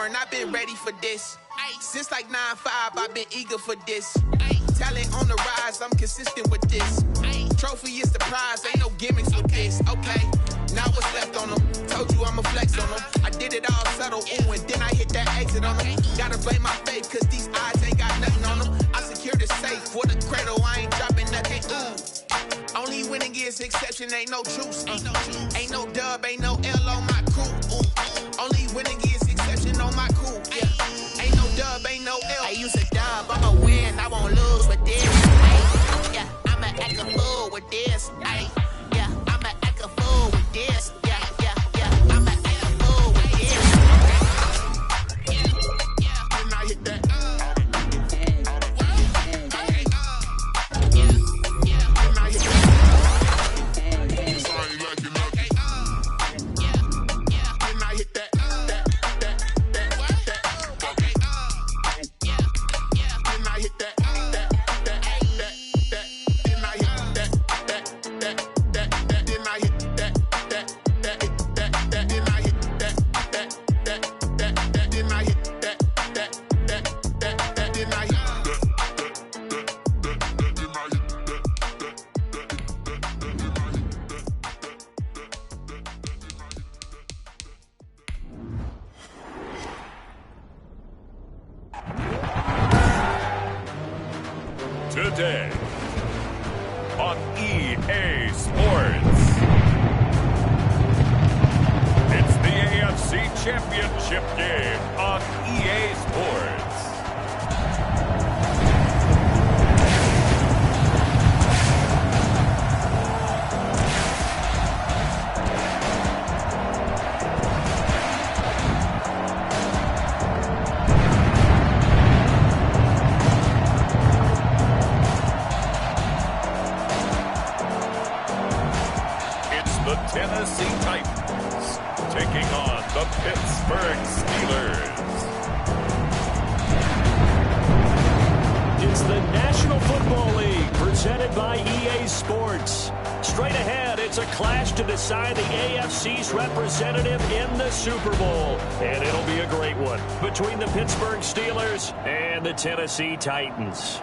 learn, I've been ready for this. Since like 9-5, I've been eager for this. Talent on the rise, I'm consistent with this. Trophy is the prize, ain't no gimmicks with this. Okay, now what's left on them? Told you I'ma flex on them. I did it all subtle, ooh, and then I hit that exit on them. Gotta blame my faith, cause these odds ain't got nothing on them. I secure the safe for the cradle, I ain't dropping nothing, ooh. Only winning is exception, ain't no truce. Ain't no dub, ain't no L on my crew, ooh. Only winning is exception on my crew, yeah. Ain't no dub, ain't no L. I use a dub, I'ma win, I won't lose with this. Ay, yeah, I'ma act a fool with this. Ay, yeah, I'ma act a fool with this. Yeah, yeah, yeah, I'ma act a fool with this. Then I hit that. Today on EA Sports, it's the AFC Championship game on EA Sports. The Tennessee Titans taking on the Pittsburgh Steelers. It's the National Football League presented by EA Sports. Straight ahead, it's a clash to decide the AFC's representative in the Super Bowl. And it'll be a great one between the Pittsburgh Steelers and the Tennessee Titans.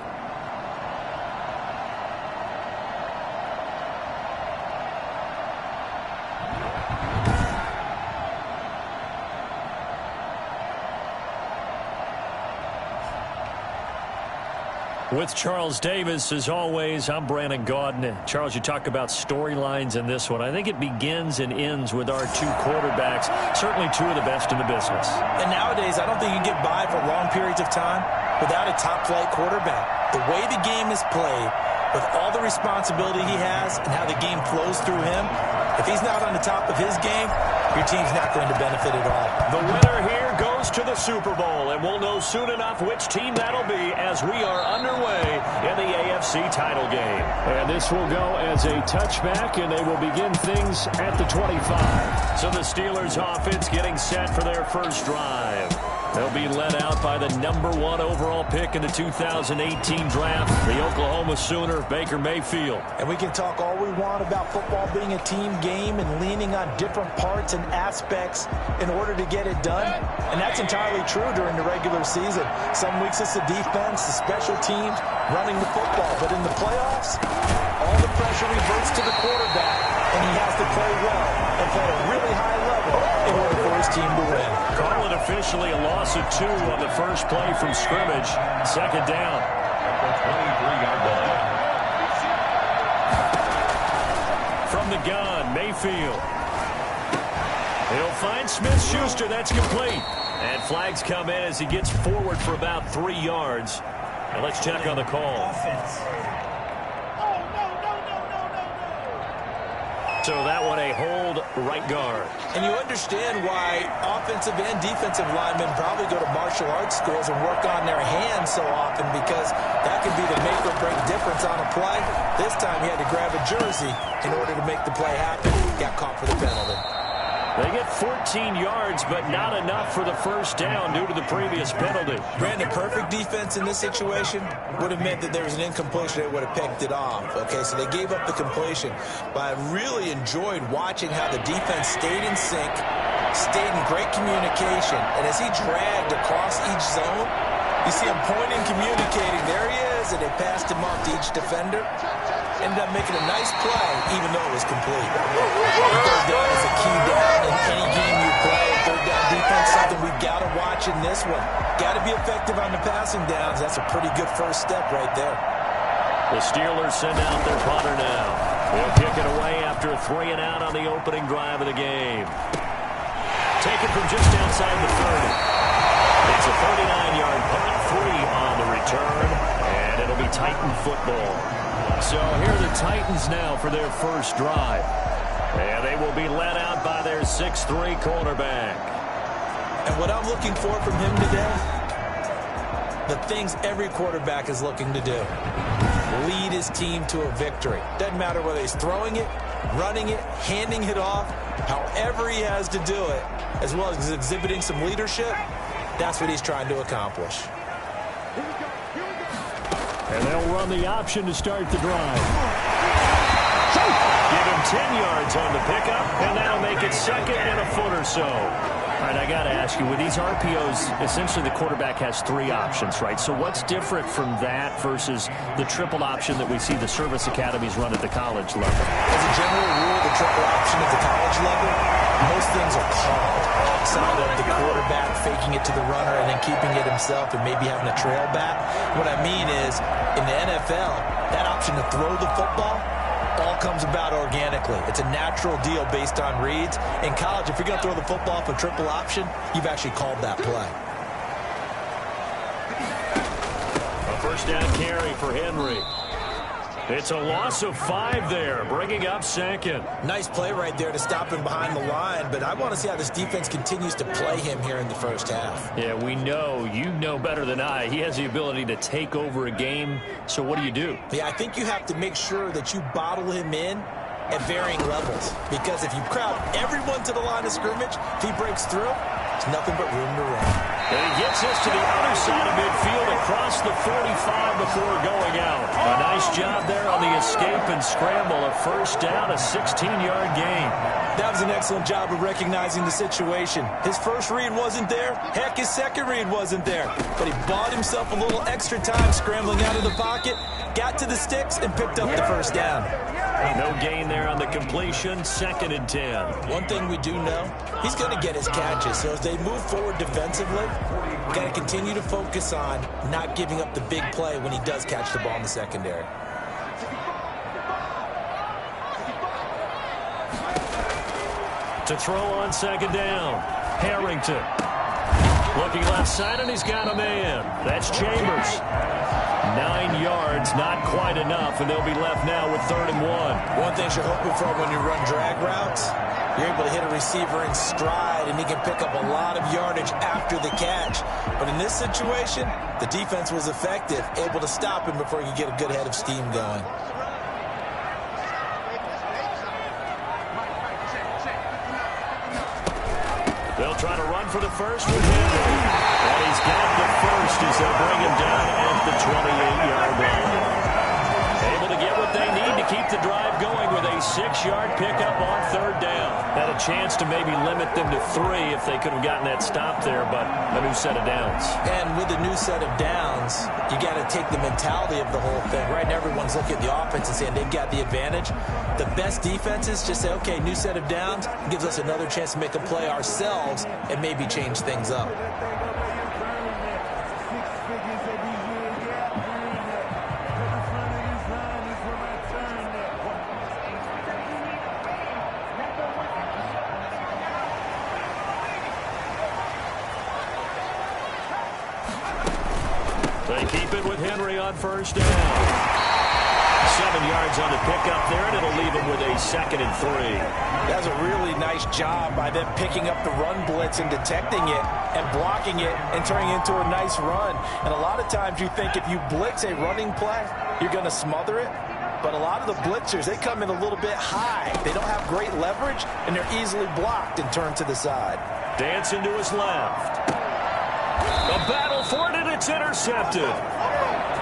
With Charles Davis, as always, I'm Brandon Gaudin. Charles, you talk about storylines in this one. I think it begins and ends with our two quarterbacks, certainly two of the best in the business. And nowadays, I don't think you can get by for long periods of time without a top-flight quarterback. The way the game is played, with all the responsibility he has and how the game flows through him, if he's not on the top of his game, your team's not going to benefit at all. The winner here goes to the Super Bowl, and we'll know soon enough which team that'll be as we are underway in the AFC title game. And this will go as a touchback, and they will begin things at the 25. So the Steelers offense getting set for their first drive. They'll be led out by the #1 overall pick in the 2018 draft, the Oklahoma Sooner, Baker Mayfield. And we can talk all we want about football being a team game and leaning on different parts and aspects in order to get it done. And that's entirely true during the regular season. Some weeks it's the defense, the special teams, running the football. But in the playoffs, all the pressure reverts to the quarterback, and he has to play well and play at a really high level in order for his team to win. Call it officially a loss of 2 on the first play from scrimmage. Second down. 23-yard line. From the gun, Mayfield. He'll find Smith-Schuster. That's complete. And flags come in as he gets forward for about 3 yards. And let's check on the call. So that one a hold right guard. And you understand why offensive and defensive linemen probably go to martial arts schools and work on their hands so often, because that can be the make or break difference on a play. This time he had to grab a jersey in order to make the play happen. Got caught for the penalty. They get 14 yards, but not enough for the first down due to the previous penalty. Brandon, perfect defense in this situation would have meant that there was an incompletion. They would have picked it off. Okay, so they gave up the completion. But I really enjoyed watching how the defense stayed in sync, stayed in great communication. And as he dragged across each zone, you see him pointing, communicating. There he is, and they passed him off to each defender. Ended up making a nice play, even though it was complete. Third down is a key down in any game you play. Third down defense, something we've got to watch in this one. Got to be effective on the passing downs. That's a pretty good first step right there. The Steelers send out their punter now. They'll kick it away after a 3-and-out on the opening drive of the game. Taken from just outside the 30. It's a 39-yard punt, 3 on the return, and it'll be Titan football. So here are the Titans now for their first drive. And they will be led out by their 6'3" cornerback. And what I'm looking for from him today, the things every quarterback is looking to do. Lead his team to a victory. Doesn't matter whether he's throwing it, running it, handing it off, however he has to do it, as well as exhibiting some leadership, that's what he's trying to accomplish. And they'll run the option to start the drive. Give him 10 yards on the pickup, and that'll make it second and a foot or so. All right, I got to ask you, with these RPOs, essentially the quarterback has 3 options, right? So what's different from that versus the triple option that we see the service academies run at the college level? As a general rule, the triple option at the college level, most things are called outside of the quarterback faking it to the runner and then keeping it himself and maybe having a trail back. What I mean is, in the NFL, that option to throw the football all comes about organically. It's a natural deal based on reads. In college, if you're going to throw the football for triple option, you've actually called that play. A first down carry for Henry. It's a loss of 5 there, bringing up second. Nice play right there to stop him behind the line, but I want to see how this defense continues to play him here in the first half. Yeah, we know, you know better than I, he has the ability to take over a game, so what do? Yeah, I think you have to make sure that you bottle him in at varying levels, because if you crowd everyone to the line of scrimmage, if he breaks through, there's nothing but room to run. And he gets us to the other side of midfield across the 45 before going out. A nice job there on the escape and scramble. A first down, a 16-yard gain. That was an excellent job of recognizing the situation. His first read wasn't there. Heck, his second read wasn't there. But he bought himself a little extra time scrambling out of the pocket, got to the sticks, and picked up the first down. No gain there on the completion, 2nd and 10. One thing we do know, he's going to get his catches. So as they move forward defensively, got to continue to focus on not giving up the big play when he does catch the ball in the secondary. To throw on 2nd down, Harrington. Looking left side, and he's got a man. That's Chambers. 9 yards, not quite enough, and they'll be left now with 3rd and 1. One thing you're hoping for when you run drag routes, you're able to hit a receiver in stride, and he can pick up a lot of yardage after the catch. But in this situation, the defense was effective, able to stop him before he could get a good head of steam going. They'll try to run for the first with Henry. And he's got the first as they'll bring him down at the 28-yard line. Able to get what they need to keep the drive going with a 6-yard pickup on 3rd down. Had a chance to maybe limit them to 3 if they could have gotten that stop there, but a new set of downs. And with a new set of downs, you got to take the mentality of the whole thing. Right now, everyone's looking at the offense and saying they've got the advantage. The best defenses just say, okay, new set of downs, gives us another chance to make a play ourselves and maybe change things up. They keep it with Henry on 1st down. 7 yards on the pickup there, and it'll leave him with a 2nd and 3. That's a really nice job by them picking up the run blitz and detecting it and blocking it and turning it into a nice run. And a lot of times you think if you blitz a running play, you're going to smother it. But a lot of the blitzers, they come in a little bit high. They don't have great leverage, and they're easily blocked and turned to the side. Dancing to his left. A battle for it, and it's intercepted.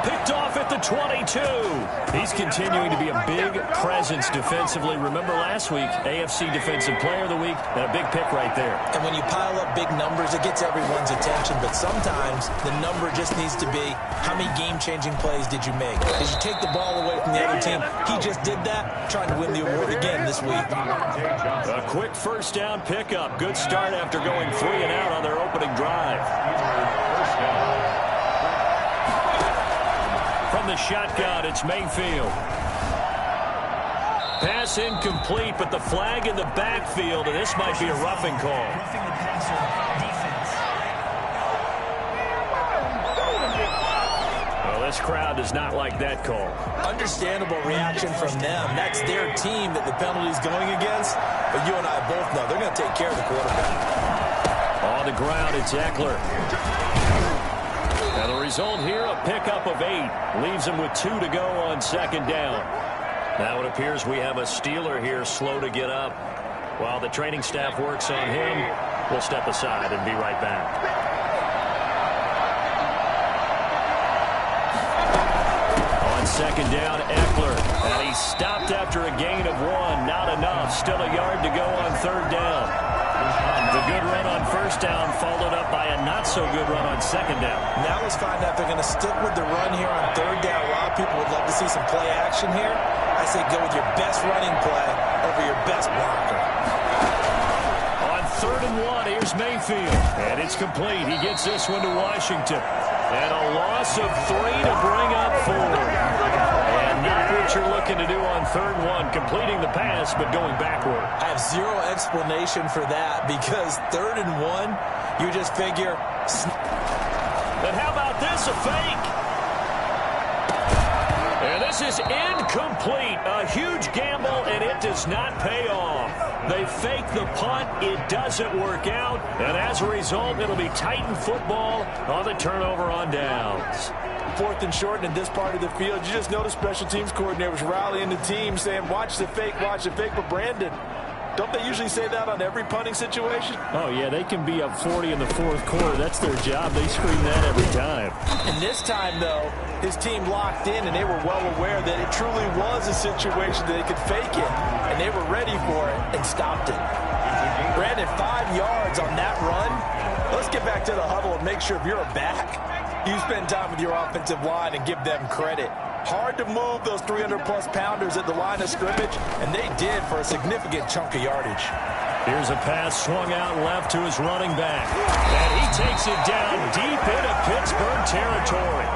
Picked off at the 22. He's continuing to be a big presence defensively. Remember last week, AFC Defensive Player of the Week, and a big pick right there. And when you pile up big numbers, it gets everyone's attention. But sometimes the number just needs to be, how many game-changing plays did you make? Did you take the ball away from the other team? He just did that, trying to win the award again this week. A quick first down pickup. Good start after going 3 and out on their opening drive. From the shotgun, it's Mayfield. Pass incomplete, but the flag in the backfield, and this might be a roughing call. Well, this crowd does not like that call. Understandable reaction from them. That's their team that the penalty's going against. But you and I both know they're going to take care of the quarterback. On the ground, it's Eckler. Now the result here, a pickup of 8. Leaves him with 2 to go on second down. Now it appears we have a Steeler here slow to get up. While the training staff works on him, we'll step aside and be right back. On second down, Eckler. And he stopped after a gain of 1. Not enough. Still a yard to go on third down. The good run on first down followed up by a not-so-good run on second down. Now let's find out if they're going to stick with the run here on third down. A lot of people would love to see some play action here. I say go with your best running play over your best blocker. On third and 1, here's Mayfield. And it's complete. He gets this one to Washington. And a loss of 3 to bring up 4. And not what you're looking to do on third and 1, completing the pass, but going backward. I have zero explanation for that because third and 1, you just figure. And how about this, a fake? And this is incomplete. A huge gamble, and it does not pay off. They fake the punt. It doesn't work out. And as a result, it'll be Titan football on the turnover on downs. 4th and short in this part of the field. You just notice special teams coordinators rallying the team saying, watch the fake, but Brandon, don't they usually say that on every punting situation? Oh, yeah, they can be up 40 in the fourth quarter. That's their job. They scream that every time. And this time, though, his team locked in, and they were well aware that it truly was a situation that they could fake it, and they were ready for it and stopped it. Brandon, 5 yards on that run. Let's get back to the huddle and make sure if you're a back, you spend time with your offensive line and give them credit. Hard to move those 300-plus pounders at the line of scrimmage, and they did for a significant chunk of yardage. Here's a pass swung out left to his running back. And he takes it down deep into Pittsburgh territory.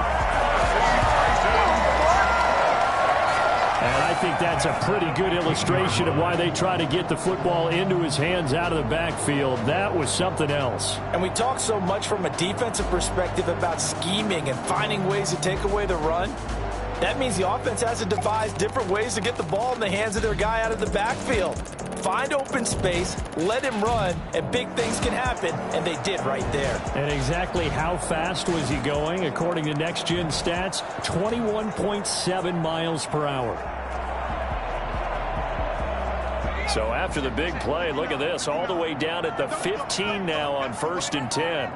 And I think that's a pretty good illustration of why they try to get the football into his hands out of the backfield. That was something else. And we talk so much from a defensive perspective about scheming and finding ways to take away the run. That means the offense has to devise different ways to get the ball in the hands of their guy out of the backfield. Find open space, let him run, and big things can happen, and they did right there. And exactly how fast was he going? According to Next Gen Stats, 21.7 miles per hour. So after the big play, look at this, all the way down at the 15 now on 1st and 10.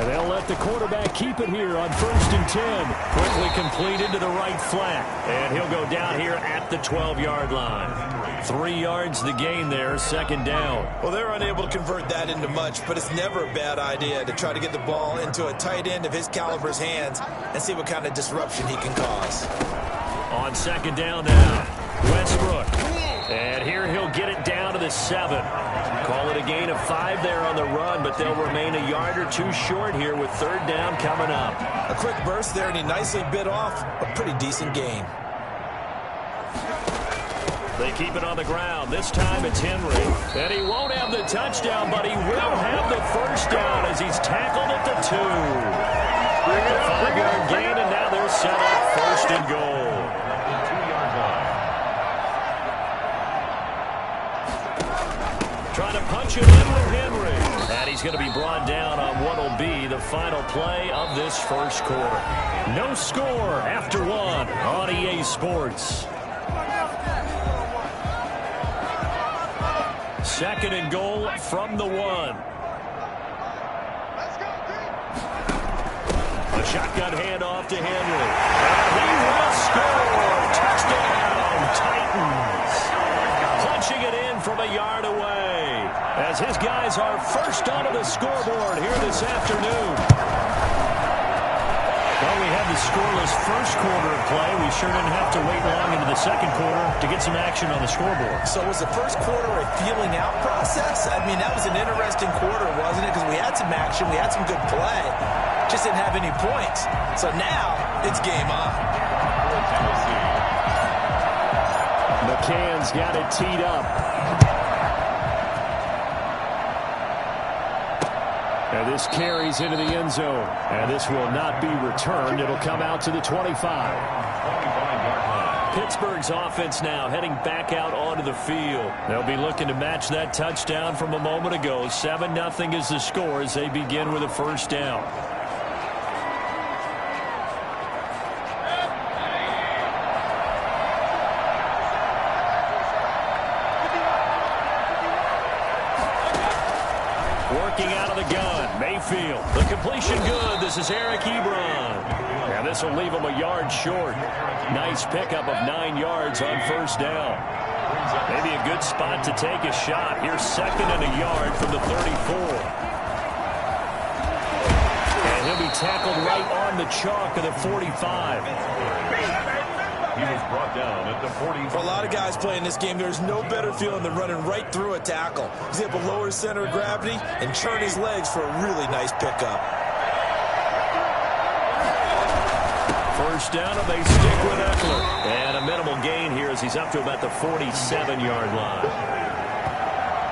And they'll let the quarterback keep it here on 1st and 10. Quickly completed to the right flat. And he'll go down here at the 12-yard line. 3 yards the gain there, second down. Well, they're unable to convert that into much, but it's never a bad idea to try to get the ball into a tight end of his caliber's hands and see what kind of disruption he can cause. On second down now, Westbrook. And here he'll get it down to the 7. Call it a gain of 5 there on the run, but they'll remain a yard or 2 short here with third down coming up. A quick burst there, and he nicely bit off a pretty decent gain. They keep it on the ground. This time it's Henry. And he won't have the touchdown, but he will have the first down as he's tackled at the 2. 5-yard gain, and now they're set up 1st and goal. Trying to punch it in with Henry. And he's going to be brought down on what will be the final play of this first quarter. No score after 1 on EA Sports. 2nd and goal from the 1. A Shotgun handoff to Henry. And he will score. Touchdown, Titans. Punching it in from a yard away as his guys are first onto the scoreboard here this afternoon. Well, we had the scoreless first quarter of play. We sure didn't have to wait long into the second quarter to get some action on the scoreboard. So was the first quarter a feeling out process? I mean, that was an interesting quarter, wasn't it? Because we had some action, we had some good play, just didn't have any points. So now it's game on. McCann's got it teed up. And this carries into the end zone. And this will not be returned. It'll come out to the 25. Pittsburgh's offense now heading back out onto the field. They'll be looking to match that touchdown from a moment ago. 7-0 is the score as they begin with a first down. Working out of the gun, Mayfield. The completion good. This is Eric Ebron. And this will leave him a yard short. Nice pickup of 9 yards on first down. Maybe a good spot to take a shot. Here's second and a yard from the 34. And he'll be tackled right on the chalk of the 45. He was brought down at the 40. For a lot of guys playing this game, there's no better feeling than running right through a tackle. He's able to lower his center of gravity and churn his legs for a really nice pickup. First down, and they stick with Eckler. And a minimal gain here as he's up to about the 47-yard line.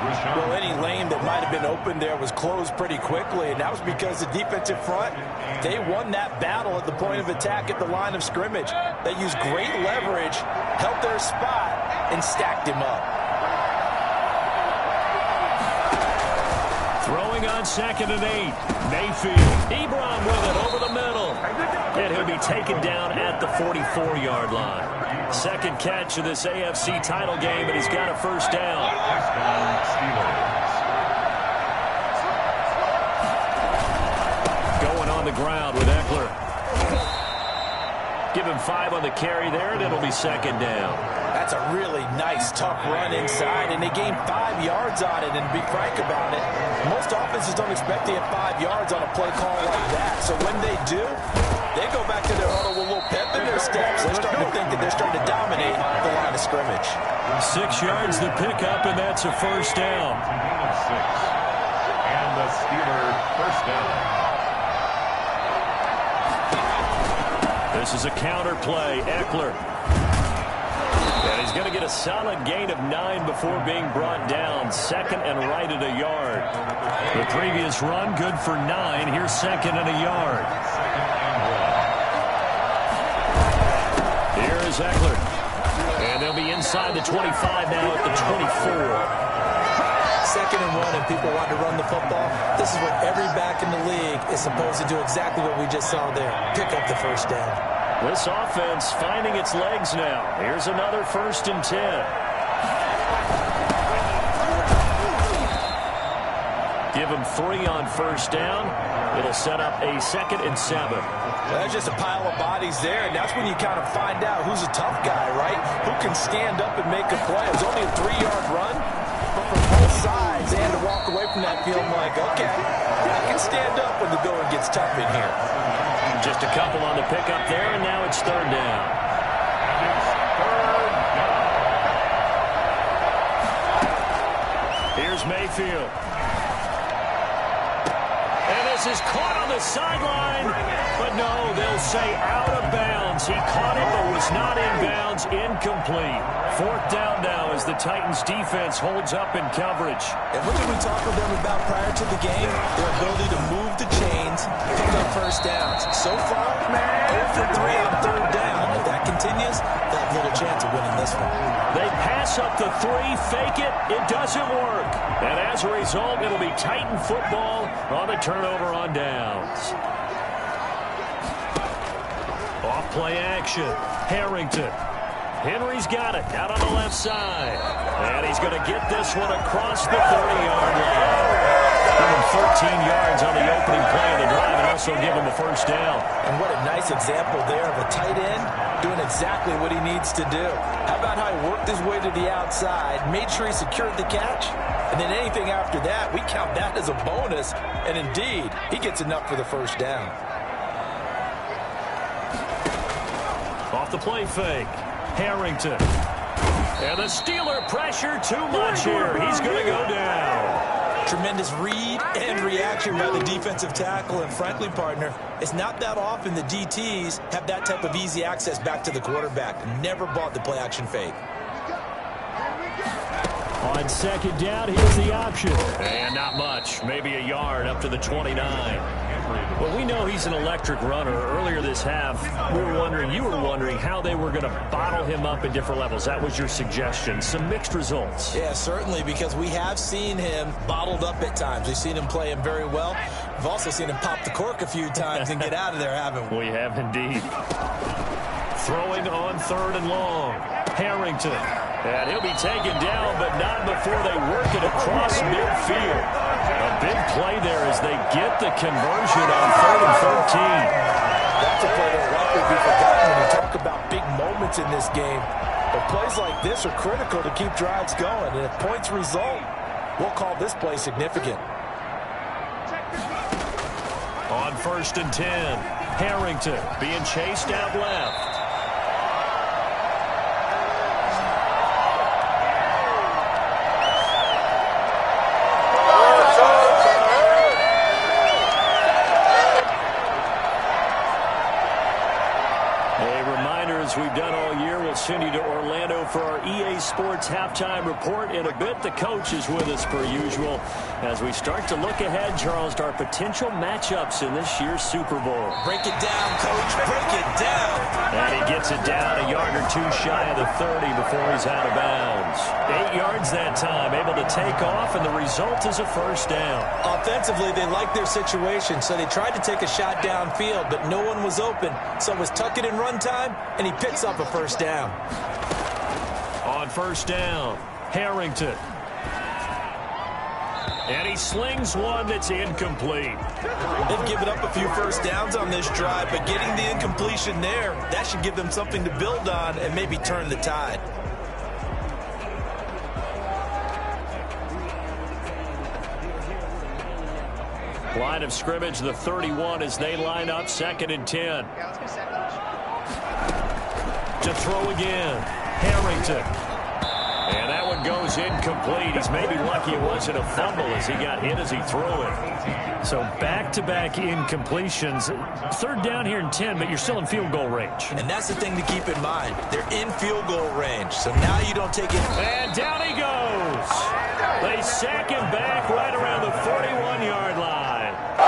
Well, any lane that might have been open there was closed pretty quickly, and that was because the defensive front, they won that battle at the point of attack at the line of scrimmage. They used great leverage, held their spot, and stacked him up. Throwing on second and 8. Mayfield. Ebron with it over the middle. And he'll be taken down at the 44-yard line. Second catch of this AFC title game, and he's got a first down. Going on the ground with Eckler. Give him 5 on the carry there, and it'll be second down. That's a really nice, tough run inside, and they gained 5 yards on it. And to be frank about it, most offenses don't expect to get 5 yards on a play call like that. So when they do, they go back to their huddle with a little pep in their steps. They're starting to think that they're starting to dominate the line of scrimmage. 6 yards the pickup, and that's a first down. And the Steelers first down. This is a counter play. Eckler. And he's going to get a solid gain of 9 before being brought down. Second and right at a yard. The previous run good for 9. Here's second and a yard. Here is Eckler. And they'll be inside the 25 now at the 24. Second and 1, and people want to run the football. This is what every back in the league is supposed to do, exactly what we just saw there. Pick up the first down. This offense finding its legs now. Here's another first and 10. Give him 3 on first down. It'll set up a second and 7. Well, there's just a pile of bodies there, and that's when you kind of find out who's a tough guy, right? Who can stand up and make a play. It was only a 3-yard run, but from both sides, they had to walk away from that feeling like, okay, I can stand up when the going gets tough in here. Just a couple on the pickup there, and now it's third down. Here's Mayfield. And this is caught on the sideline, but no, they'll say out of bounds. He caught it, but was not in bounds. Incomplete. Fourth down now as the Titans defense holds up in coverage. And what did we talk with them about prior to the game? Their ability to move the chains, pick up first downs. So far, 0 for 3 on third down. If that continues, they'll have little chance of winning this one. They pass up the 3, fake it, it doesn't work. And as a result, it'll be Titan football on the turnover on downs. Off play action. Harrington. Henry's got it out on the left side. And he's going to get this one across the 30-yard line. 13 yards on the opening play of the drive. also give him a first down. And what a nice example there of a tight end doing exactly what he needs to do. How about how he worked his way to the outside, made sure he secured the catch, and then anything after that, we count that as a bonus. And indeed, he gets enough for the first down. Off the play fake, Harrington. And the Steeler pressure too much here. He's going to go down. Tremendous read and reaction by the defensive tackle. And frankly, partner, it's not that often the DTs have that type of easy access back to the quarterback. Never bought the play action fake. On second down, here's the option. And not much. Maybe a yard up to the 29. Well, we know he's an electric runner. Earlier this half, you were wondering how they were going to bottle him up at different levels. That was your suggestion. Some mixed results. Yeah, certainly, because we have seen him bottled up at times. We've seen him play him very well. We've also seen him pop the cork a few times and get out of there, haven't we? We have indeed. Throwing on 3rd and long. Harrington. And he'll be taken down, but not before they work it across midfield. A big play there as they get the conversion on 3rd and 13. That's a play that will likely be forgotten when you talk about big moments in this game. But plays like this are critical to keep drives going. And if points result, we'll call this play significant. On 1st and 10, Harrington being chased out left. We've done all year. We'll send you to Orlando for our EA Sports halftime report in a bit. The coach is with us per usual as we start to look ahead, Charles, to our potential matchups in this year's Super Bowl. Break it down, Coach. Break it down. And he gets it down a yard or two shy of the 30 before he's out of bounds. 8 yards that time, able to take off, and the result is a first down. Offensively, they liked their situation, so they tried to take a shot downfield, but no one was open. So it was tuck it in run time, and he picks up a first down. On 1st down, Harrington. And he slings one that's incomplete. They've given up a few first downs on this drive, but getting the incompletion there, that should give them something to build on and maybe turn the tide. Line of scrimmage, the 31 as they line up 2nd and 10. To throw again, Harrington. And that one goes incomplete. He's maybe lucky it wasn't a fumble as he got hit as he threw it. So back-to-back incompletions. 3rd down here in 10, but you're still in field goal range. And that's the thing to keep in mind. They're in field goal range, so now you don't take it. And down he goes. They sack him back right around the 41-yard line. A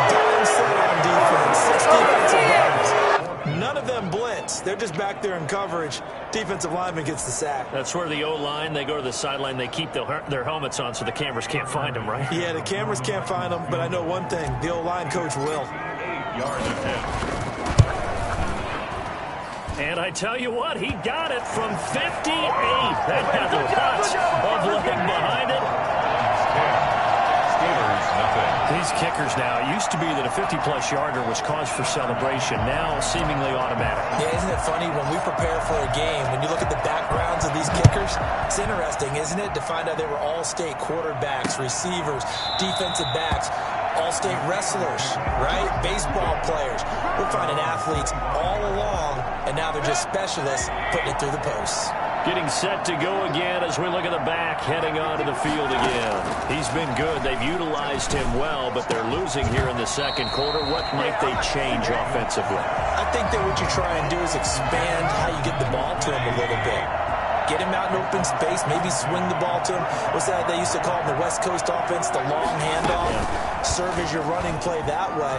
dime set on defense. 6 defensive linemen. None of them blitz. They're just back there in coverage. Defensive lineman gets the sack. That's where the O-line, they go to the sideline, they keep their helmets on so the cameras can't find them, right? Yeah, the cameras can't find them, but I know one thing. The O-line coach will. 8 yards of him. And I tell you what, he got it from 58. That had lots of leg behind it. These kickers now, it used to be that a 50-plus yarder was cause for celebration. Now, seemingly automatic. Yeah, isn't it funny when we prepare for a game, when you look at the backgrounds of these kickers, it's interesting, isn't it, to find out they were all-state quarterbacks, receivers, defensive backs, all-state wrestlers, right? Baseball players. We're finding athletes all along, and now they're just specialists putting it through the posts. Getting set to go again as we look at the back heading onto the field again. He's been good. They've utilized him well, but they're losing here in the 2nd quarter. What might they change offensively? I think that what you try and do is expand how you get the ball to him a little bit. Get him out in open space, maybe swing the ball to him. What's that they used to call in the West Coast offense, the long handoff? Yeah. Serve as your running play that way,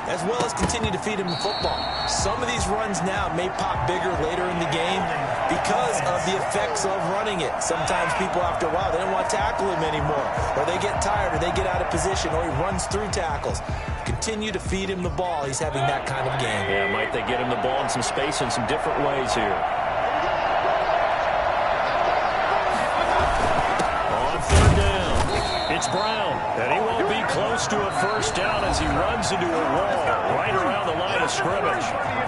as well as continue to feed him the football. Some of these runs now may pop bigger later in the game because of the effects of running it. Sometimes people, after a while, they don't want to tackle him anymore, or they get tired, or they get out of position, or he runs through tackles. Continue to feed him the ball. He's having that kind of game. Yeah, might they get him the ball in some space in some different ways here. It's Brown, and he won't be close to a first down as he runs into a wall right around the line of scrimmage.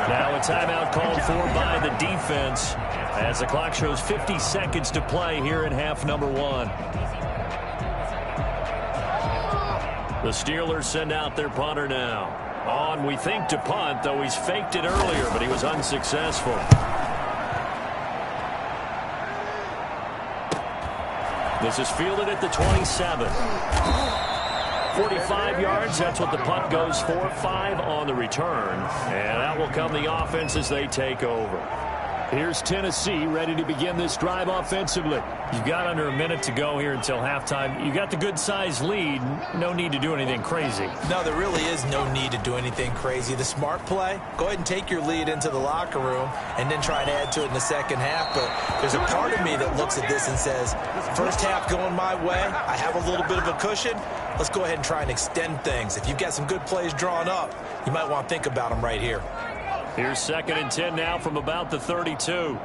Now a timeout called for by the defense as the clock shows 50 seconds to play here in half number 1. The Steelers send out their punter now. On, we think, to punt, though he's faked it earlier, but he was unsuccessful. This is fielded at the 27. 45 yards, that's what the punt goes for. 5 on the return. And out will come the offense as they take over. Here's Tennessee ready to begin this drive offensively. You've got under a minute to go here until halftime. You got the good-sized lead. No need to do anything crazy. No, there really is no need to do anything crazy. The smart play, go ahead and take your lead into the locker room and then try and add to it in the second half. But there's a part of me that looks at this and says, first half going my way, I have a little bit of a cushion. Let's go ahead and try and extend things. If you've got some good plays drawn up, you might want to think about them right here. Here's 2nd and 10 now from about the 32.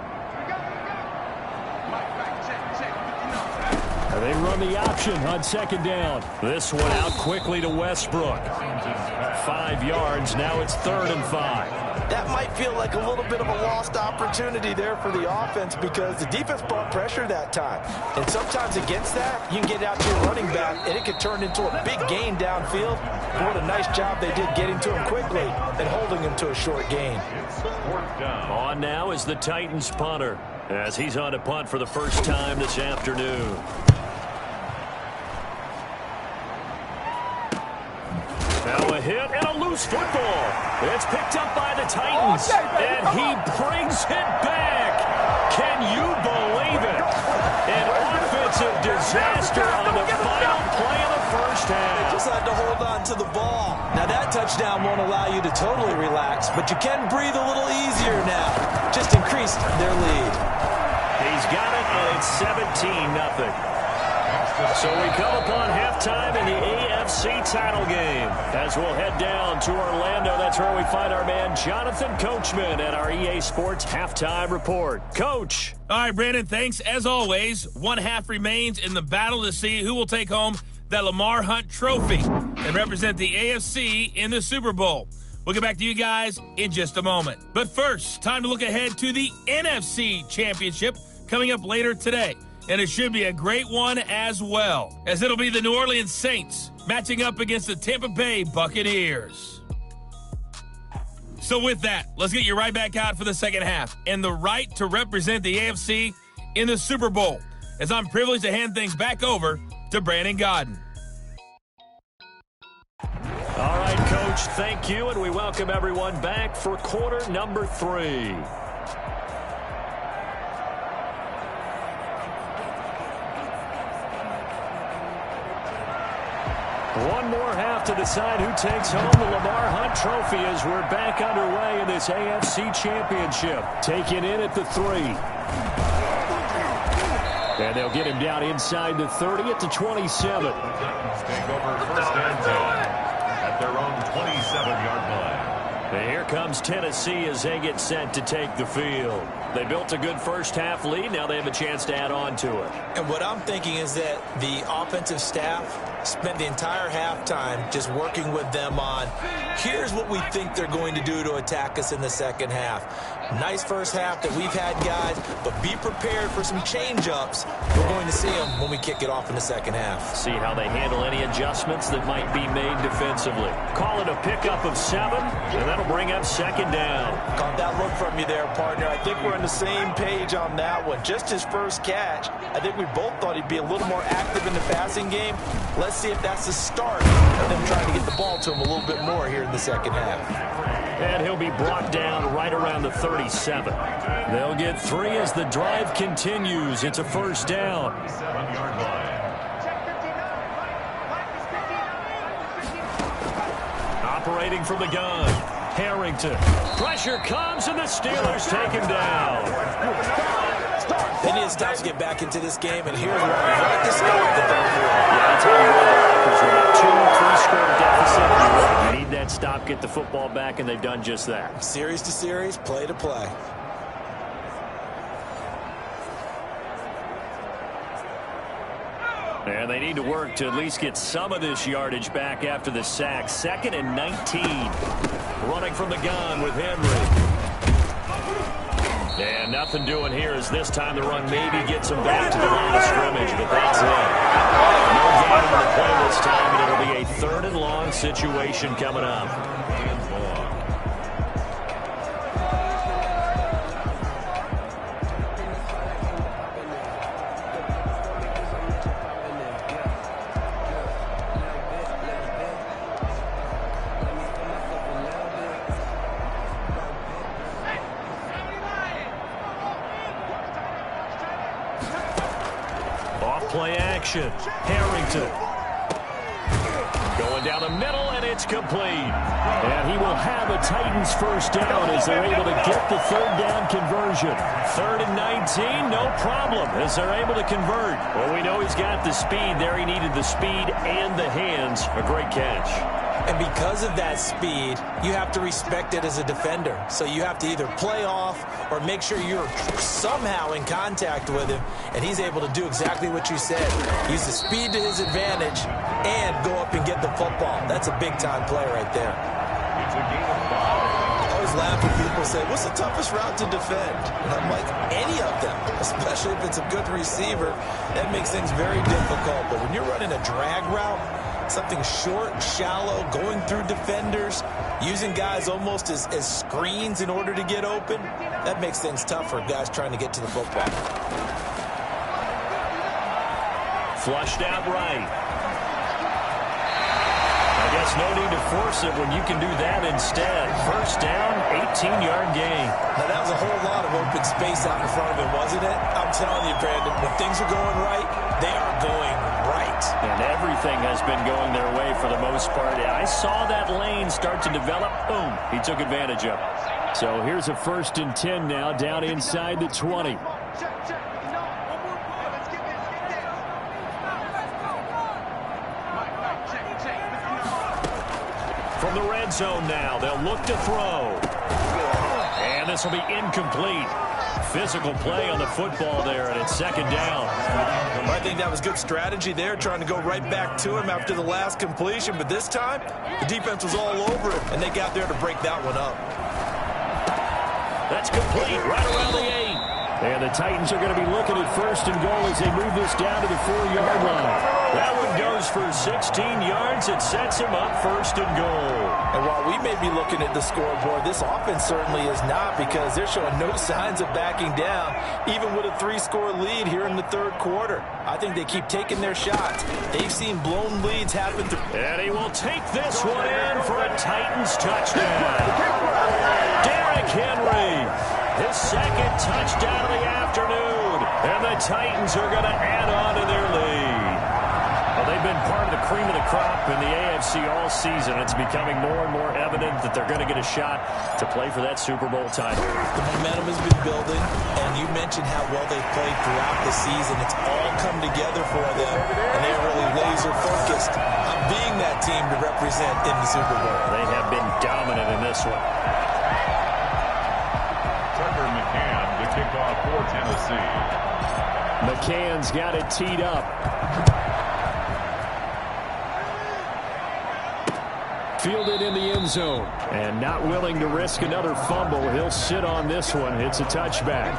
And they run the option on 2nd down. This one out quickly to Westbrook. 5 yards. Now it's 3rd and 5. That might feel like a little bit of a lost opportunity there for the offense because the defense brought pressure that time. And sometimes against that, you can get out to your running back, and it could turn into a big gain downfield. But what a nice job they did getting to him quickly and holding him to a short gain. On now is the Titans punter as he's on to punt for the first time this afternoon. Now a hit and a loose football. It's picked up by the Titans, and he brings it back. Can you believe it? An offensive disaster on the final play of the first half. Just had to hold on to the ball. Now that touchdown won't allow you to totally relax, but you can breathe a little easier now. Just increased their lead. He's got it, and it's 17-0. So we come upon halftime in the AFC title game. As we'll head down to Orlando, that's where we find our man Jonathan Coachman at our EA Sports Halftime Report. Coach. All right, Brandon, thanks. As always, one half remains in the battle to see who will take home that Lamar Hunt trophy and represent the AFC in the Super Bowl. We'll get back to you guys in just a moment. But first, time to look ahead to the NFC Championship coming up later today. And it should be a great one as well, as it'll be the New Orleans Saints matching up against the Tampa Bay Buccaneers. So with that, let's get you right back out for the second half and the right to represent the AFC in the Super Bowl, as I'm privileged to hand things back over to Brandon Gaudin. All right, Coach, thank you, and we welcome everyone back for quarter number 3. One more half to decide who takes home the Lamar Hunt trophy as we're back underway in this AFC Championship. Taken in at the 3. And they'll get him down inside the 30 at the 27. Take over first and 10 at their own 27-yard line. And here comes Tennessee as they get set to take the field. They built a good first half lead. Now they have a chance to add on to it. And what I'm thinking is that the offensive staff spent the entire halftime just working with them on, here's what we think they're going to do to attack us in the second half. Nice first half that we've had, guys, but be prepared for some change-ups. We're going to see them when we kick it off in the second half. See how they handle any adjustments that might be made defensively. Call it a pickup of 7, and that'll bring up second down. Caught that look from you there, partner. I think we're on the same page on that one. Just his first catch, I think we both thought he'd be a little more active in the passing game. Let's see if that's the start of them trying to get the ball to him a little bit more here in the second half. And he'll be brought down right around the 37. They'll get 3 as the drive continues. It's a first down. 7-yard line. Operating from the gun, Harrington. Pressure comes, and the Steelers take him down. They need to stop to get back into this game, and here's why. Right to start the third quarter. Yeah, I'll tell you what, Packers with a 2-3 score deficit. You need that stop, get the football back, and they've done just that. Series to series, play to play. And they need to work to at least get some of this yardage back after the sack. 2nd and 19. Running from the gun with Henry. And nothing doing here as this time the run maybe gets him back to the line of scrimmage, but that's it. No gain on the play this time, and it'll be a 3rd and long situation coming up. Play action. Harrington. Going down the middle, and it's complete. And he will have a Titans first down as they're able to get the 3rd down conversion. 3rd and 19, no problem as they're able to convert. Well, we know he's got the speed there. He needed the speed and the hands. A great catch. And because of that speed, you have to respect it as a defender. So you have to either play off or make sure you're somehow in contact with him, and he's able to do exactly what you said. Use the speed to his advantage and go up and get the football. That's a big-time play right there. It's a game of 5. I always laugh when people say, what's the toughest route to defend? And I'm like, any of them, especially if it's a good receiver. That makes things very difficult. But when you're running a drag route, something short, shallow, going through defenders, using guys almost as screens in order to get open, that makes things tough for guys trying to get to the football. Flushed out right. I guess no need to force it when you can do that instead. First down, 18-yard gain. Now, that was a whole lot of open space out in front of him, wasn't it? I'm telling you, Brandon, when things are going right, they are going right. And everything has been going their way for the most part. I saw that lane start to develop. Boom. He took advantage of it. So here's a 1st and 10 now down inside the 20. From the red zone now, they'll look to throw. And this will be incomplete. Physical play on the football there, and it's 2nd down. I think that was good strategy there, trying to go right back to him after the last completion. But this time, the defense was all over it, and they got there to break that one up. That's complete right around the 8. And the Titans are going to be looking at 1st and goal as they move this down to the 4-yard line. That one goes for 16 yards. It sets him up 1st and goal. And while we may be looking at the scoreboard, this offense certainly is not, because they're showing no signs of backing down, even with a 3-score lead here in the 3rd quarter. I think they keep taking their shots. They've seen blown leads happen. And he will take this one in for a Titans touchdown. Derrick Henry, his 2nd touchdown of the afternoon. And the Titans are going to add on to their lead. Well, they've been part of the cream of the crop in the AFC all season. It's becoming more and more evident that they're going to get a shot to play for that Super Bowl title. The momentum has been building, and you mentioned how well they've played throughout the season. It's all come together for them, and they're really laser-focused on being that team to represent in the Super Bowl. They have been dominant in this one. Tucker McCann to kick off for Tennessee. McCann's got it teed up. Fielded in the end zone. And not willing to risk another fumble. He'll sit on this one. It's a touchback.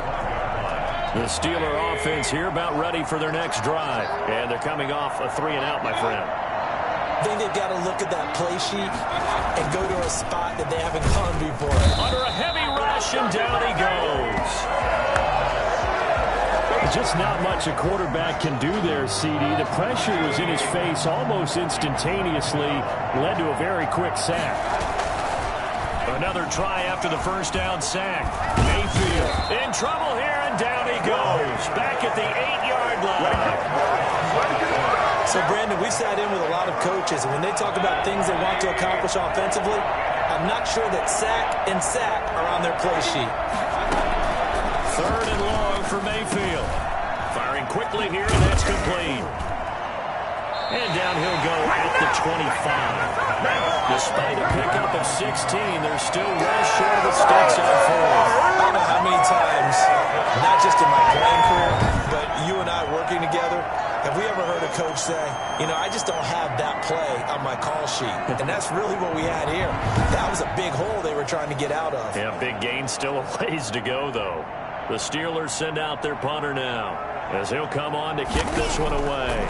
The Steeler offense here about ready for their next drive. And they're coming off a 3-and-out, my friend. I think they've got to look at that play sheet and go to a spot that they haven't gone before. Under a heavy rush, and down he goes. Just not much a quarterback can do there, CD. The pressure was in his face almost instantaneously. Led to a very quick sack. Another try after the first down sack. Mayfield in trouble here, and down he goes. Back at the 8-yard line. So, Brandon, we've sat in with a lot of coaches, and when they talk about things they want to accomplish offensively, I'm not sure that sack and sack are on their play sheet. 3rd and long for Mayfield. Firing quickly here, and that's complete. And down he'll go at the 25. Despite a pickup of 16, they're still well short of the sticks on 4th. I don't know how many times, not just in my playing career, but you and I working together, Have we ever heard a coach say, I just don't have that play on my call sheet? And that's really what we had here. That was a big hole they were trying to get out of. Yeah, big gain, still a ways to go, though. The Steelers send out their punter now, as he'll come on to kick this one away.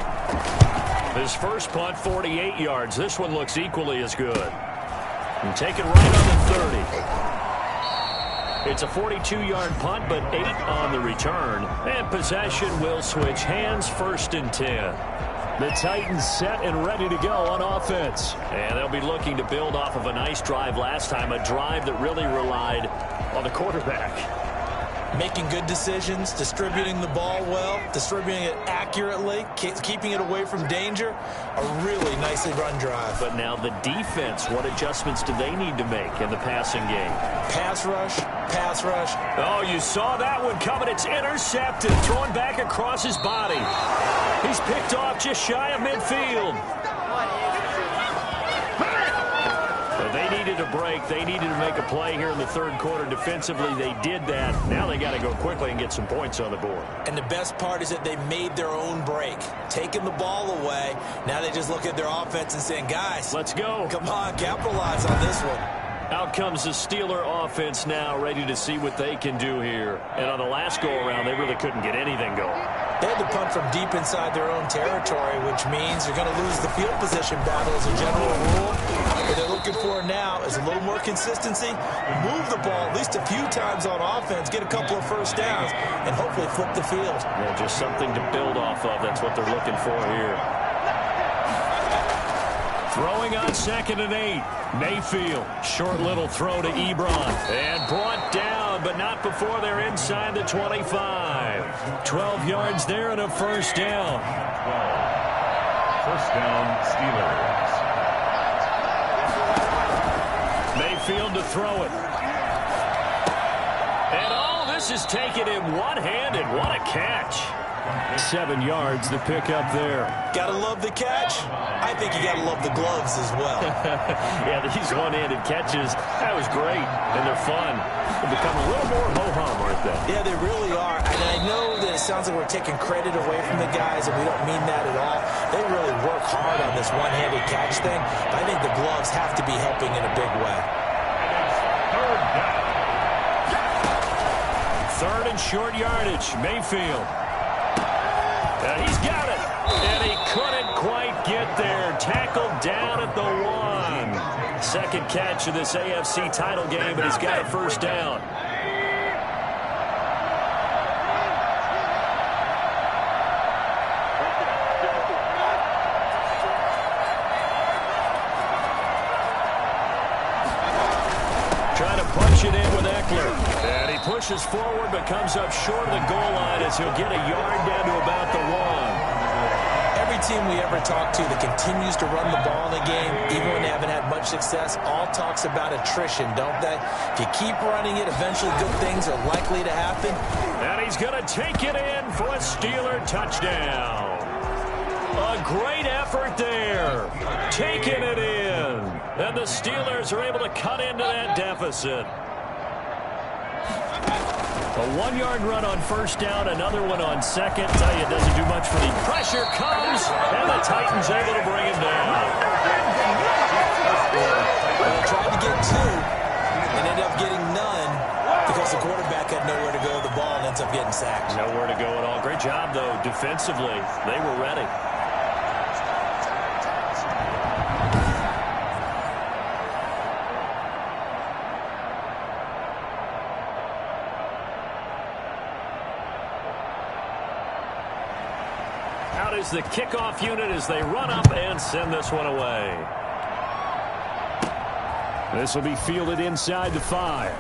His first punt, 48 yards. This one looks equally as good. And taken right on the 30. It's a 42-yard punt, but 8 on the return. And possession will switch hands, 1st and 10. The Titans set and ready to go on offense. And they'll be looking to build off of a nice drive last time, a drive that really relied on the quarterback. Making good decisions, distributing the ball well, distributing it accurately, keeping it away from danger. A really nicely run drive. But now the defense, what adjustments do they need to make in the passing game? Pass rush, pass rush. Oh, you saw that one coming. It's intercepted, thrown back across his body. He's picked off just shy of midfield. They needed a break. They needed to make a play here in the 3rd quarter. Defensively, they did that. Now they got to go quickly and get some points on the board. And the best part is that they made their own break. Taking the ball away. Now they just look at their offense and saying, guys, let's go. Come on, capitalize on this one. Out comes the Steeler offense now, ready to see what they can do here. And on the last go-around, they really couldn't get anything going. They had to punt from deep inside their own territory, which means you're going to lose the field position battle as a general rule. What they're looking for now is a little more consistency, move the ball at least a few times on offense, get a couple of first downs, and hopefully flip the field. Yeah, just something to build off of. That's what they're looking for here. Throwing on 2nd and 8. Mayfield, short little throw to Ebron. And brought down, but not before they're inside the 25. 12 yards there and a first down. 12. First down, Steelers. Mayfield to throw it. And this is taken in one-handed. What a catch. 7 yards the pick up there. Gotta love the catch. I think you gotta love the gloves as well. Yeah, these one-handed catches, that was great, and they're fun. They become a little more ho-hum, aren't they? Yeah, they really are. And I know that it sounds like we're taking credit away from the guys, and we don't mean that at all. They really work hard on this one-handed catch thing. But I think the gloves have to be helping in a big way. Third and short yardage, Mayfield. And he's got it. And he couldn't quite get there. Tackled down at the 1. Second catch of this AFC title game, but he's got a first down. Trying to punch it in with Eckler. And he pushes forward but comes up short of the goal line as he'll get a yard down to about the 1. Every team we ever talk to that continues to run the ball in a game, even when they haven't had much success, all talks about attrition, don't they? If you keep running it, eventually good things are likely to happen. And he's going to take it in for a Steeler touchdown. A great effort there. Taking it in. And the Steelers are able to cut into that deficit. A 1-yard run on first down, another one on second. Tell you, it doesn't do much for the pressure comes, and the Titans able to bring him down. Well, tried to get 2 and ended up getting none because the quarterback had nowhere to go with the ball and ends up getting sacked. Nowhere to go at all. Great job, though, defensively. They were ready. Out is the kickoff unit as they run up and send this one away. This will be fielded inside the 5.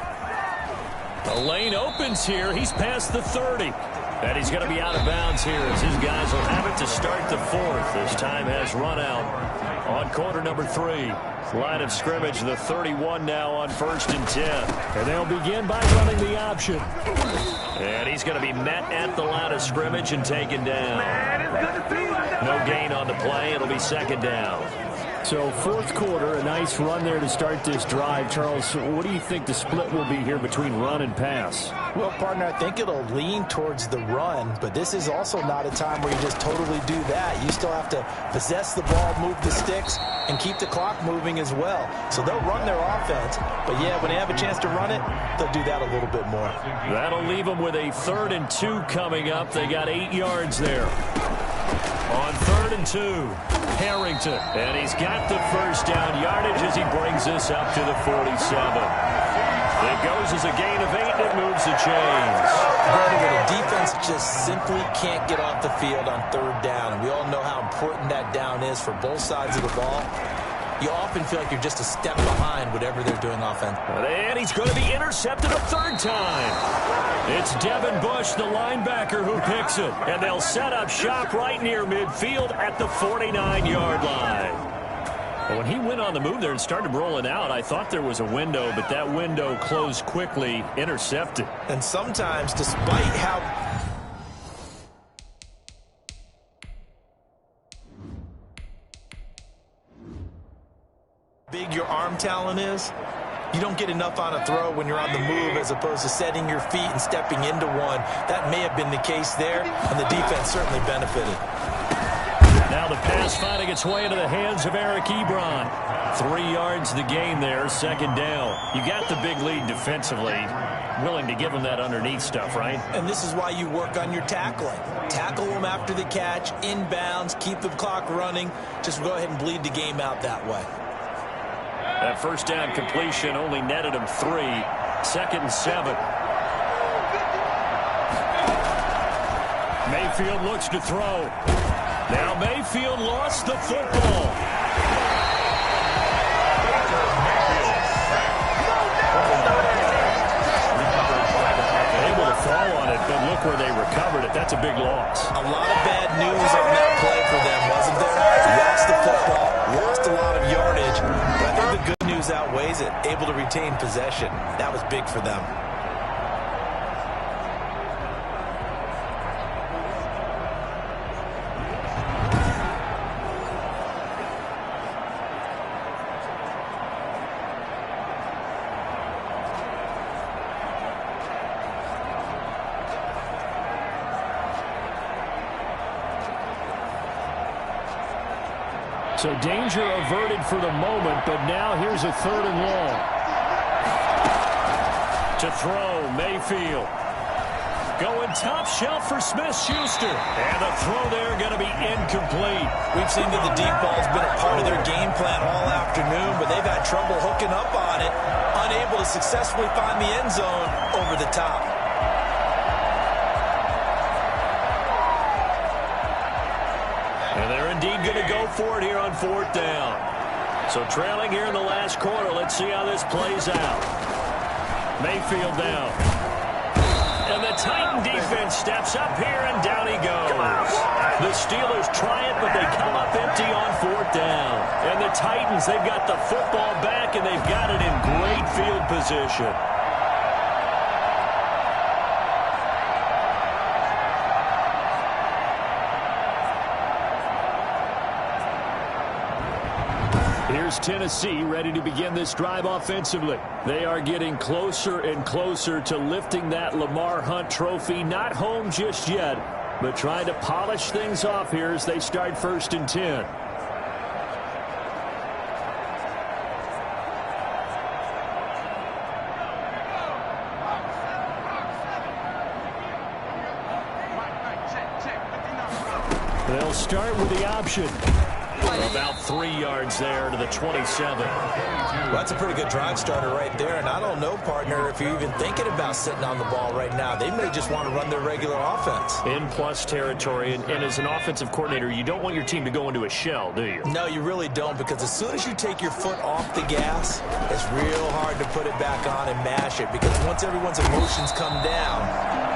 The lane opens here. He's past the 30. And he's going to be out of bounds here as his guys will have it to start the 4th. This time has run out on quarter number 3. Line of scrimmage, the 31 now on 1st and 10. And they'll begin by running the option. And he's going to be met at the line of scrimmage and taken down. No gain on the play. It'll be second down. So fourth quarter, a nice run there to start this drive. Charles, what do you think the split will be here between run and pass? Well, partner, I think it'll lean towards the run, but this is also not a time where you just totally do that. You still have to possess the ball, move the sticks, and keep the clock moving as well. So they'll run their offense, but yeah, when they have a chance to run it, they'll do that a little bit more. That'll leave them with a 3rd and 2 coming up. They got 8 yards there. On 3rd and 2, Harrington. And he's got the first down yardage as he brings this up to the 47. It goes as a gain of 8, and it moves the chains. When a defense just simply can't get off the field on 3rd down, and we all know how important that down is for both sides of the ball, you often feel like you're just a step behind whatever they're doing offensively. And he's going to be intercepted a 3rd time. It's Devin Bush, the linebacker, who picks it. And they'll set up shop right near midfield at the 49-yard line. When he went on the move there and started rolling out, I thought there was a window, but that window closed quickly, intercepted. And sometimes, despite how big your arm talent is, you don't get enough on a throw when you're on the move as opposed to setting your feet and stepping into one. That may have been the case there, and the defense certainly benefited. Now the pass finding its way into the hands of Eric Ebron. 3 yards the gain there, 2nd down. You got the big lead defensively. Willing to give them that underneath stuff, right? And this is why you work on your tackling. Tackle them after the catch, inbounds, keep the clock running. Just go ahead and bleed the game out that way. That first down completion only netted him 3. 2nd and 7. Mayfield looks to throw. Now Mayfield lost the football. Able to fall on it, but look where they recovered it. That's a big loss. A lot of bad news on that play for them, wasn't there? Lost the football, lost a lot of yardage, but I think the good news outweighs it. Able to retain possession. That was big for them. So danger averted for the moment, but now here's a 3rd and long. To throw, Mayfield. Going top shelf for Smith-Schuster. And the throw there going to be incomplete. We've seen that the deep ball's been a part of their game plan all afternoon, but they've had trouble hooking up on it, unable to successfully find the end zone over the top. And they're indeed going to go for it here on 4th down. So trailing here in the last quarter. Let's see how this plays out. Mayfield down. And the Titan defense steps up here, and down he goes. The Steelers try it, but they come up empty on 4th down. And the Titans, they've got the football back, and they've got it in great field position. Here's Tennessee ready to begin this drive offensively. They are getting closer and closer to lifting that Lamar Hunt trophy. Not home just yet, but trying to polish things off here as they start 1st and 10. They'll start with the option. About 3 yards there to the 27. Well, that's a pretty good drive starter right there. And I don't know, partner, if you're even thinking about sitting on the ball right now. They may just want to run their regular offense. In plus territory. And as an offensive coordinator, you don't want your team to go into a shell, do you? No, you really don't, because as soon as you take your foot off the gas, it's real hard to put it back on and mash it, because once everyone's emotions come down,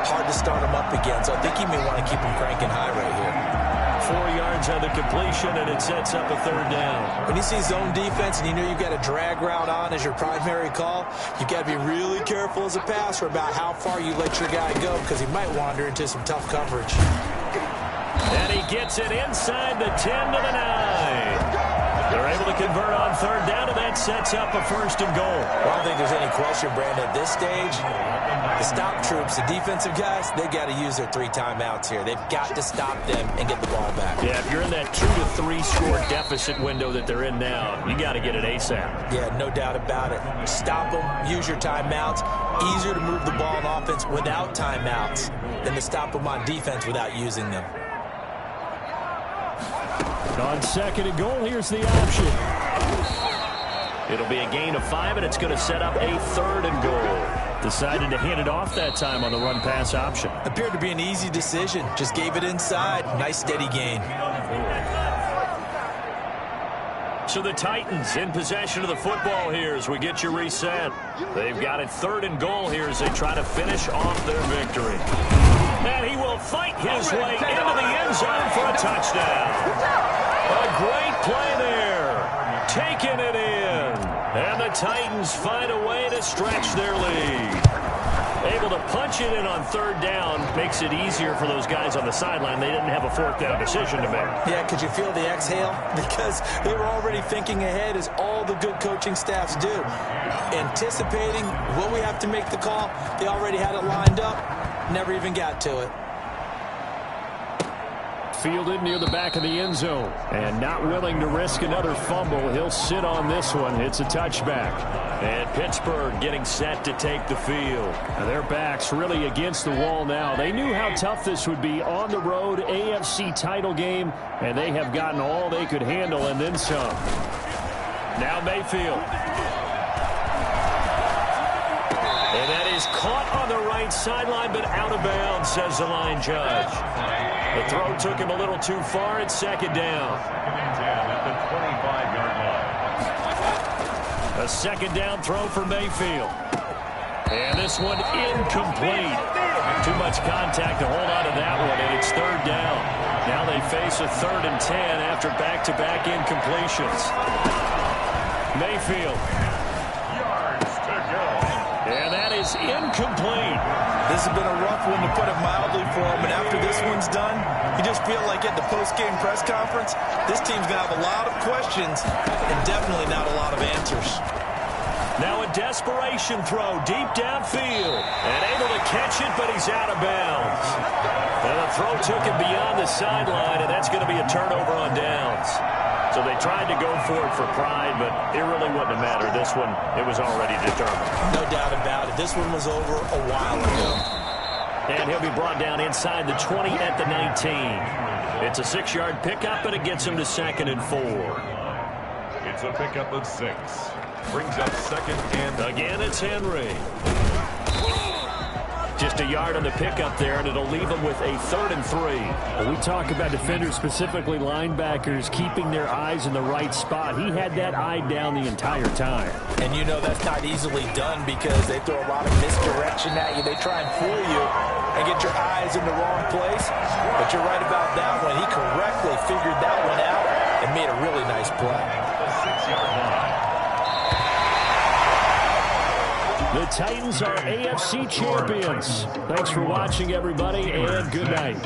hard to start them up again. So I think you may want to keep them cranking high right here. 4 yards on the completion, and it sets up a 3rd down. When you see zone defense and you know you've got a drag route on as your primary call, you've got to be really careful as a passer about how far you let your guy go, because he might wander into some tough coverage. And he gets it inside the 10 to the 9. They're able to convert on third down, and that sets up a first and goal. Well, I don't think there's any question, Brandon, at this stage, the stop troops, the defensive guys, they got to use their 3 timeouts here. They've got to stop them and get the ball back. Yeah, if you're in that 2 to 3 score deficit window that they're in now, you got to get it ASAP. Yeah, no doubt about it. Stop them, use your timeouts. Easier to move the ball on offense without timeouts than to stop them on defense without using them. On second and goal, here's the option. It'll be a gain of 5, and it's going to set up a third and goal. Decided to hand it off that time on the run-pass option. Appeared to be an easy decision. Just gave it inside. Nice, steady gain. So the Titans in possession of the football here as we get you reset. They've got it third and goal here as they try to finish off their victory. And he will fight his way into the end zone for a touchdown. A great play there. Taking it in. And the Titans find a way to stretch their lead. Able to punch it in on third down makes it easier for those guys on the sideline. They didn't have a fourth down decision to make. Yeah, could you feel the exhale? Because they were already thinking ahead, as all the good coaching staffs do. Anticipating, will we have to make the call? They already had it lined up. Never even got to it. Fielded near the back of the end zone. And not willing to risk another fumble. He'll sit on this one. It's a touchback. And Pittsburgh getting set to take the field. And their backs really against the wall now. They knew how tough this would be on the road, AFC title game, and they have gotten all they could handle and then some. Now Mayfield. And that is caught on the right sideline, but out of bounds, says the line judge. The throw took him a little too far. It's second down. At the 25-yard line. A second down throw for Mayfield. And this one incomplete. Too much contact to hold on to that one, and it's third down. Now they face a 3rd and 10 after back-to-back incompletions. Mayfield. Yards to go. And that is incomplete. This has been a rough one, to put it mildly, for him. And after this one's done, you just feel like at the post-game press conference, this team's going to have a lot of questions and definitely not a lot of answers. Now a desperation throw deep downfield. And able to catch it, but he's out of bounds. And the throw took him beyond the sideline, and that's going to be a turnover on downs. So they tried to go for it for pride, but it really wouldn't have mattered. This one, it was already determined. No doubt about it. This one was over a while ago. And he'll be brought down inside the 20 at the 19. It's a 6-yard pickup, and it gets him to 2nd and 4. It's a pickup of 6. Brings up 2nd and... Again, it's Henry. Just a yard on the pickup there, and it'll leave them with a 3rd and 3. When we talk about defenders, specifically linebackers, keeping their eyes in the right spot, he had that eye down the entire time. And you know that's not easily done because they throw a lot of misdirection at you. They try and fool you and get your eyes in the wrong place. But you're right about that one. He correctly figured that one out and made a really nice play. The 6-yard line. The Titans are AFC champions. Thanks for watching, everybody, and good night.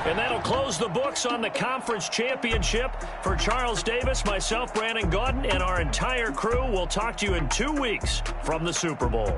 And that'll close the books on the conference championship. For Charles Davis, myself, Brandon Gaudin, and our entire crew, we'll talk to you in 2 weeks from the Super Bowl.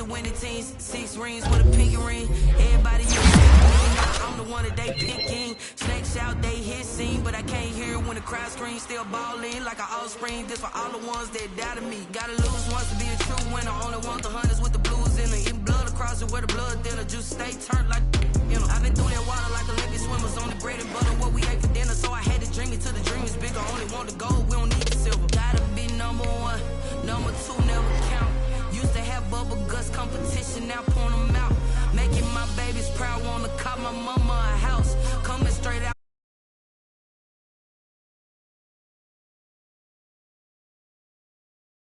Winning teams, 6 rings with a pinky ring. Everybody, you I'm the one that they picking. Snakes out, they hissing, but I can't hear it when the crowd screams. Still balling like an offspring. This for all the ones that doubted me. Gotta lose once to be a true winner. Only want the hunters with the blues in it. Eating blood across it where the blood thinner. Juice stay turned like, you know. I've been through that water like Olympic swimmers. On the bread and butter, what we ate for dinner. So I had to dream it till the dream is bigger. Only want the gold, we don't need the silver. Gotta be number one, number two never count. Used to have bubble guts competition, now pouring